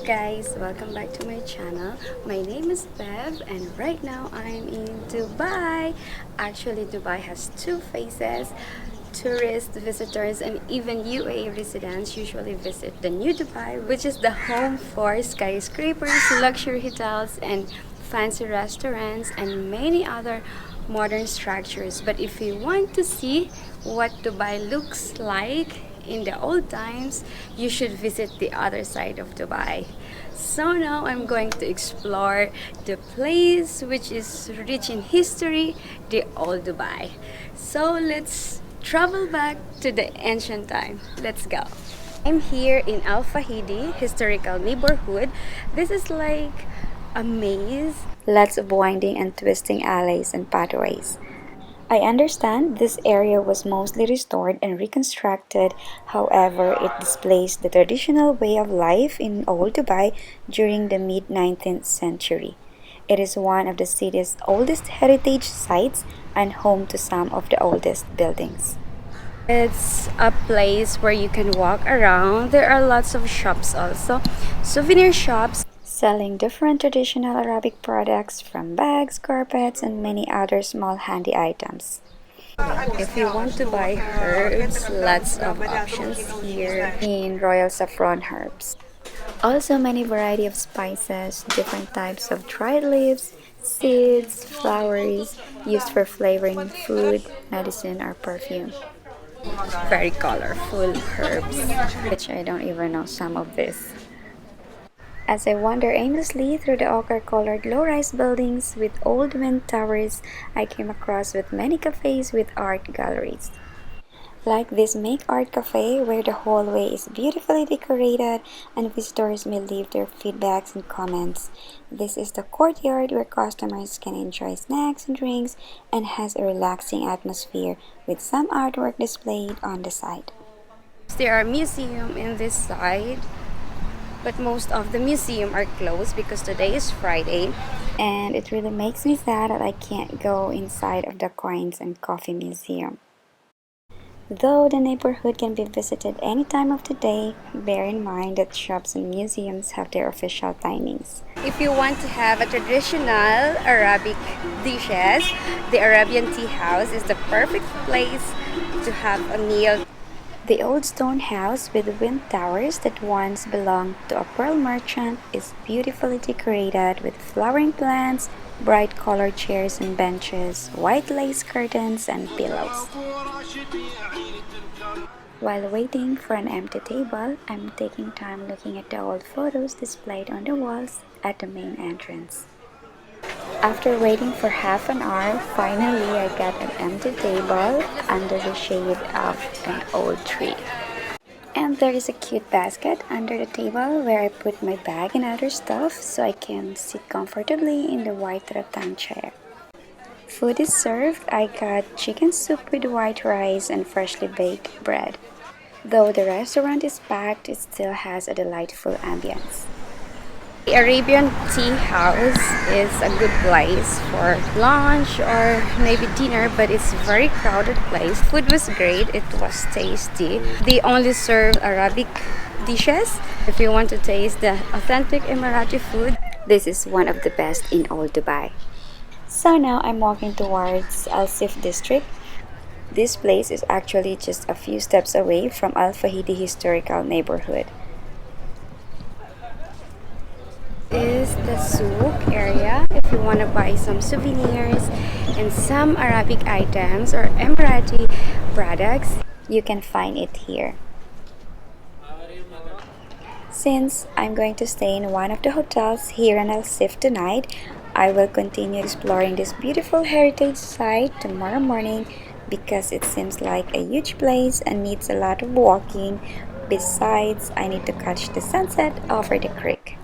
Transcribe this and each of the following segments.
guys, welcome back to my channel. My name is Bev and right now I'm in Dubai. Actually, Dubai has two phases. Tourists, visitors, and even UAE residents usually visit the New Dubai, which is the home for skyscrapers, luxury hotels, and fancy restaurants, and many other modern structures. But if you want to see what Dubai looks like in the old times, you should visit the other side of Dubai. So now I'm going to explore the place which is rich in history, the old Dubai. So let's travel back to the ancient time. Let's go. I'm here in Al Fahidi historical neighborhood. This is like a maze, lots of winding and twisting alleys and pathways. I understand this area was mostly restored and reconstructed, however, it displays the traditional way of life in Old Dubai during the mid 19th century. It is one of the city's oldest heritage sites and home to some of the oldest buildings. It's a place where you can walk around. There are lots of shops also, souvenir shops selling different traditional Arabic products from bags, carpets, and many other small handy items. If you want to buy herbs, lots of options here in Royal Saffron Herbs. Also many variety of spices, different types of dried leaves, seeds, flowers used for flavoring food, medicine, or perfume. Very colorful herbs, which I don't even know some of this. As I wander aimlessly through the ochre-colored low-rise buildings with old wind towers, I came across with many cafes with art galleries. Like this Make Art Cafe, where the hallway is beautifully decorated and visitors may leave their feedbacks and comments. This is the courtyard where customers can enjoy snacks and drinks and has a relaxing atmosphere with some artwork displayed on the side. There are museums in this side, but most of the museum are closed because today is Friday, and it really makes me sad that I can't go inside of the Coins and Coffee Museum. Though the neighborhood can be visited any time of the day, bear in mind that shops and museums have their official timings. If you want to have a traditional Arabic dishes, the Arabian tea house is the perfect place to have a meal. The old stone house with wind towers that once belonged to a pearl merchant is beautifully decorated with flowering plants, bright colored chairs and benches, white lace curtains, and pillows. While waiting for an empty table, I'm taking time looking at the old photos displayed on the walls at the main entrance. After waiting for half an hour, finally I got an empty table under the shade of an old tree. And there is a cute basket under the table where I put my bag and other stuff so I can sit comfortably in the white rattan chair. Food is served. I got chicken soup with white rice and freshly baked bread. Though the restaurant is packed, it still has a delightful ambience. The Arabian tea house is a good place for lunch or maybe dinner, but it's a very crowded place. Food was great, it was tasty. They only serve Arabic dishes. If you want to taste the authentic Emirati food, this is one of the best in Old Dubai. So now I'm walking towards Al Seef district. This place is actually just a few steps away from Al Fahidi historical neighborhood. Is the Souk area if you want to buy some souvenirs and some Arabic items or Emirati products, you can find it here. Since I'm going to stay in one of the hotels here in Al Seef tonight, I will continue exploring this beautiful heritage site tomorrow morning because it seems like a huge place and needs a lot of walking. Besides, I need to catch the sunset over the creek.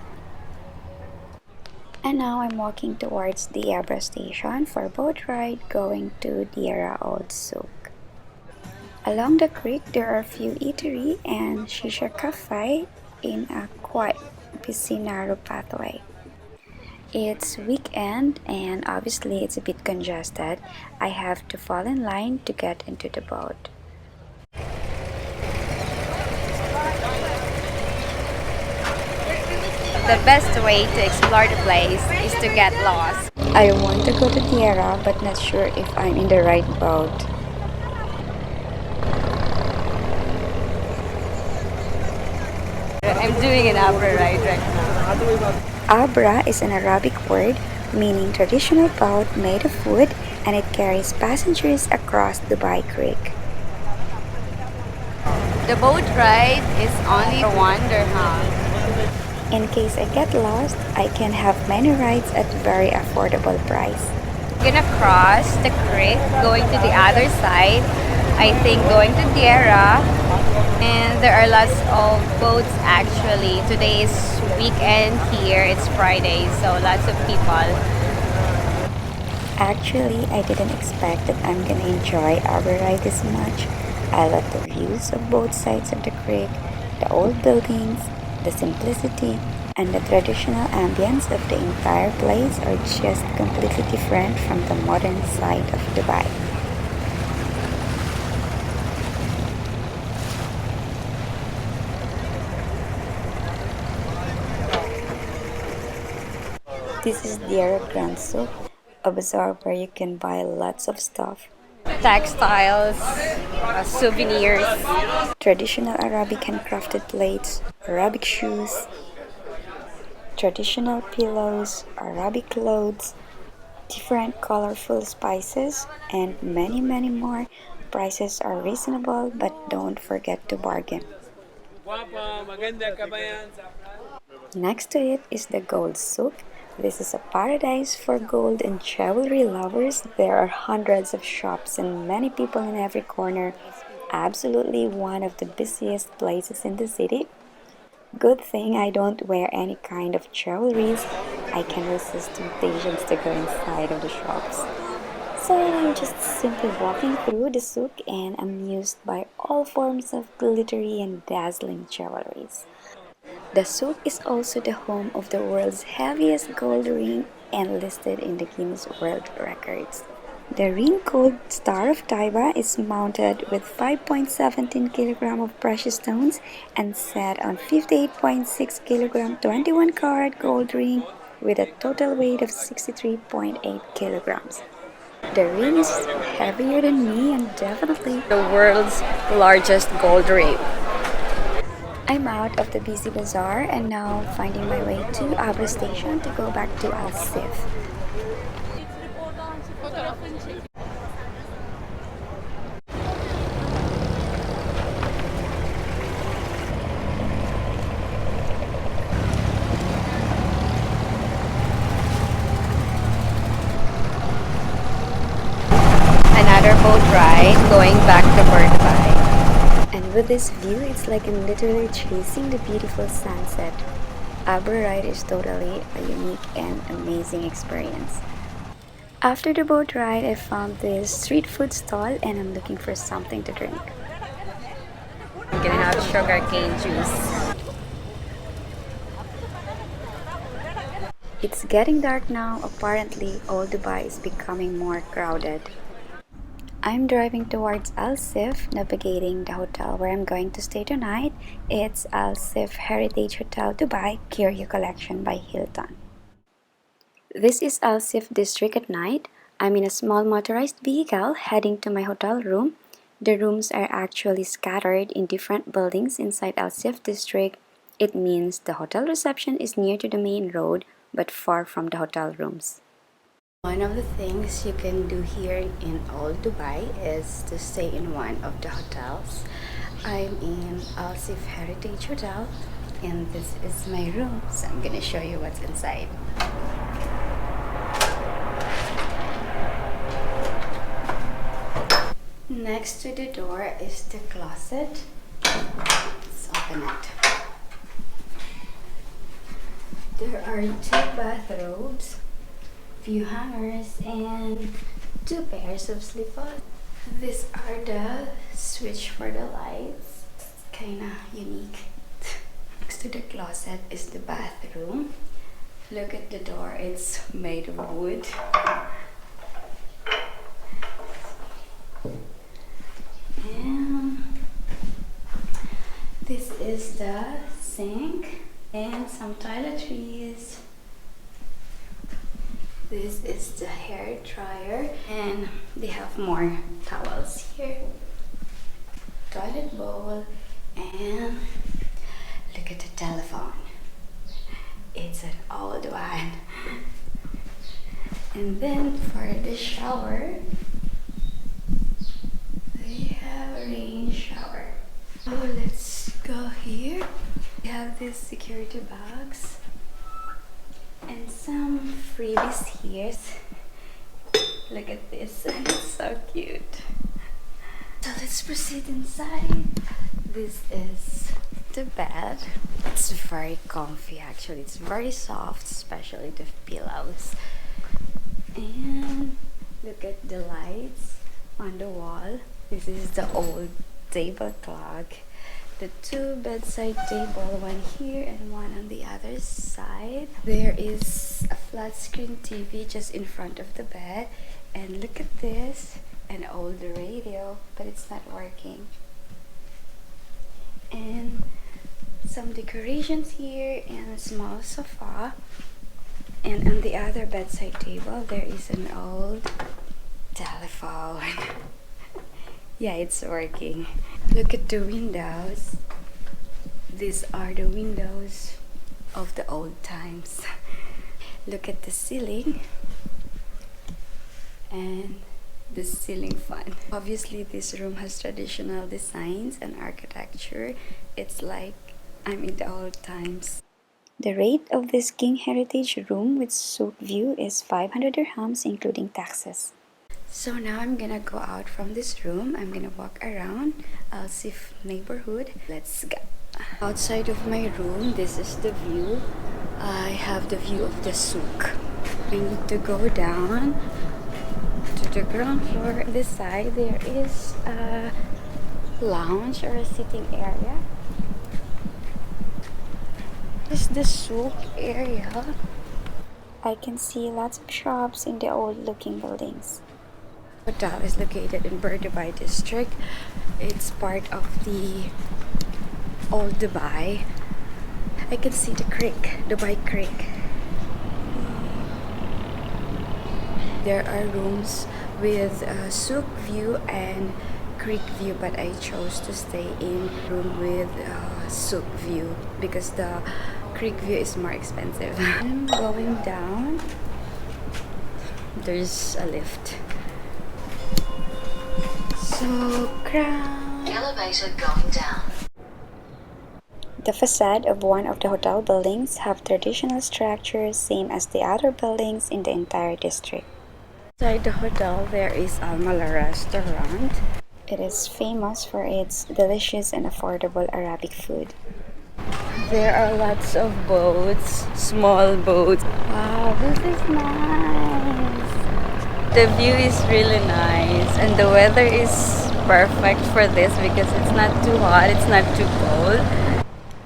And now I'm walking towards the Abra station for a boat ride going to Diara Old Souk. Along the creek there are a few eatery and shisha cafe in a quite busy narrow pathway. It's weekend and obviously it's a bit congested. I have to fall in line to get into the boat. the best way to explore the place is to get lost. I want to go to Tierra but not sure if I'm in the right boat. I'm doing an Abra ride right now. Abra is an Arabic word meaning traditional boat made of wood, and it carries passengers across Dubai Creek. The boat ride is only one dirham. In case I get lost, I can have many rides at very affordable price. We're gonna cross the creek going to the other side. I think going to Tierra, and there are lots of boats actually. Today is weekend here, it's Friday, so lots of people. Actually, I didn't expect that I'm gonna enjoy our ride this much. I love the views of both sides of the creek, the old buildings, the simplicity, and the traditional ambience of the entire place are just completely different from the modern side of Dubai. This is the Arabian Souk, a bazaar where you can buy lots of stuff. Textiles, souvenirs, traditional Arabic handcrafted plates, Arabic shoes, traditional pillows, Arabic clothes, different colorful spices, and many more. Prices are reasonable, but don't forget to bargain. Next to it is the Gold Souk. This is a paradise for gold and jewelry lovers. There are hundreds of shops and many people in every corner. Absolutely one of the busiest places in the city. Good thing I don't wear any kind of jewelries. I can resist temptations to go inside of the shops. So I'm just simply walking through the souk and amused by all forms of glittery and dazzling jewelries. The souk is also the home of the world's heaviest gold ring and listed in the Guinness World Records. The ring called Star of Taiba is mounted with 5.17 kg of precious stones and set on 58.6 kg 21 karat gold ring with a total weight of 63.8 kilograms. The ring is heavier than me and definitely the world's largest gold ring. I'm out of the busy bazaar and now finding my way to Abra station to go back to Al Seef. Another boat ride going back to Dubai. And with this view, it's like I'm literally chasing the beautiful sunset. Abra ride is totally a unique and amazing experience. After the boat ride, I found this street food stall and I'm looking for something to drink. I'm gonna have sugarcane juice. It's getting dark now. Apparently, all Dubai is becoming more crowded. I'm driving towards Al Seef, navigating the hotel where I'm going to stay tonight. It's Al Seef Heritage Hotel Dubai Curio Collection by Hilton. This is Al Seef District at night. I'm in a small motorized vehicle heading to my hotel room. The rooms are actually scattered in different buildings inside Al Seef District. It means the hotel reception is near to the main road but far from the hotel rooms. One of the things you can do here in Old Dubai is to stay in one of the hotels. I'm in Al Seef Heritage Hotel and this is my room, so I'm gonna show you what's inside. Next to the door is the closet. Let's open it. There are 2 bathrobes, few hangers, and 2 pairs of slippers. These are the switch for the lights. It's kinda unique. Next to the closet is the bathroom. Look at the door, it's made of wood. And this is the sink and some toiletries. This is the hair dryer, and they have more towels here. Toilet bowl, and look at the telephone. It's an old one. And then for the shower, they have a rain shower. So let's go here. We have these security bags and some freebies here. Look at this, it's so cute. So let's proceed inside. This is the bed. It's very comfy actually. It's very soft, especially the pillows. And look at the lights on the wall. This is the old table clock. The two bedside table, one here and one on the other side. There is a flat screen TV just in front of the bed. And look at this, an old radio, but it's not working. And some decorations here and a small sofa. And on the other bedside table, there is an old telephone. Yeah, it's working. Look at the windows. These are the windows of the old times. Look at the ceiling and the ceiling fan. Obviously, this room has traditional designs and architecture. It's like I'm in the old times. The rate of this King Heritage room with Souk view is 500 dirhams including taxes. So now I'm gonna go out from this room. I'm gonna walk around Seef neighborhood. Let's go. Outside of my room, this is the view. I have the view of the Souk. I need to go down to the ground floor. This side there is a lounge or a sitting area. This is the Souk area. I can see lots of shops in the old looking buildings. The hotel is located in Dubai district. It's part of the old Dubai. I can see the creek, Dubai Creek. There are rooms with Souk view and creek view, but I chose to stay in room with Souk view because the creek view is more expensive. I'm going down. There's a lift. So crowd. Elevator going down. The facade of one of the hotel buildings have traditional structures same as the other buildings in the entire district. Inside the hotel there is Al Mala restaurant. It is famous for its delicious and affordable Arabic food. There are lots of boats, small boats. Wow, this is nice. The view is really nice and the weather is perfect for this because it's not too hot, it's not too cold.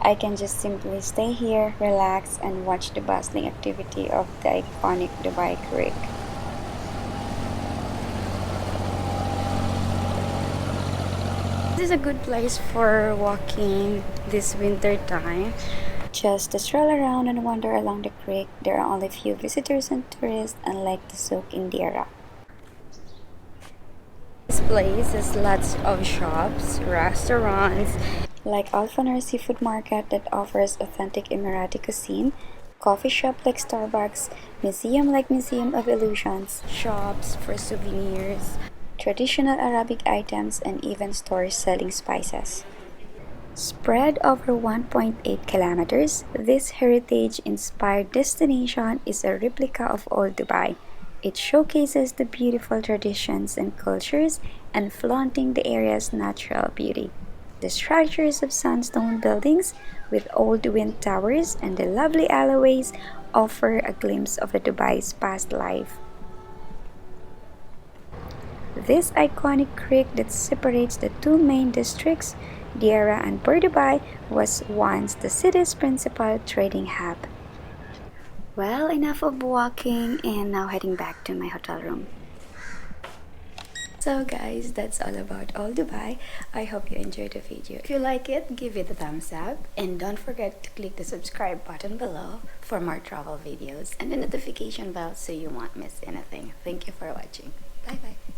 I can just simply stay here, relax, and watch the bustling activity of the iconic Dubai Creek. This is a good place for walking this winter time. Just to stroll around and wander along the creek. There are only few visitors and tourists, unlike the Souk in Dira. This place has lots of shops, restaurants, like Alfanar Seafood Market that offers authentic Emirati cuisine, coffee shop like Starbucks, museum like Museum of Illusions, shops for souvenirs, traditional Arabic items, and even stores selling spices. Spread over 1.8 kilometers, this heritage-inspired destination is a replica of old Dubai. It showcases the beautiful traditions and cultures and flaunting the area's natural beauty. The structures of sandstone buildings with old wind towers and the lovely alleyways offer a glimpse of the Dubai's past life. This iconic creek that separates the two main districts, Dira and Dubai, was once the city's principal trading hub. Well, enough of walking and now heading back to my hotel room. So guys, that's all about all Dubai. I hope you enjoyed the video. If you like it, give it a thumbs up and don't forget to click the subscribe button below for more travel videos and the notification bell so you won't miss anything. Thank you for watching. Bye bye.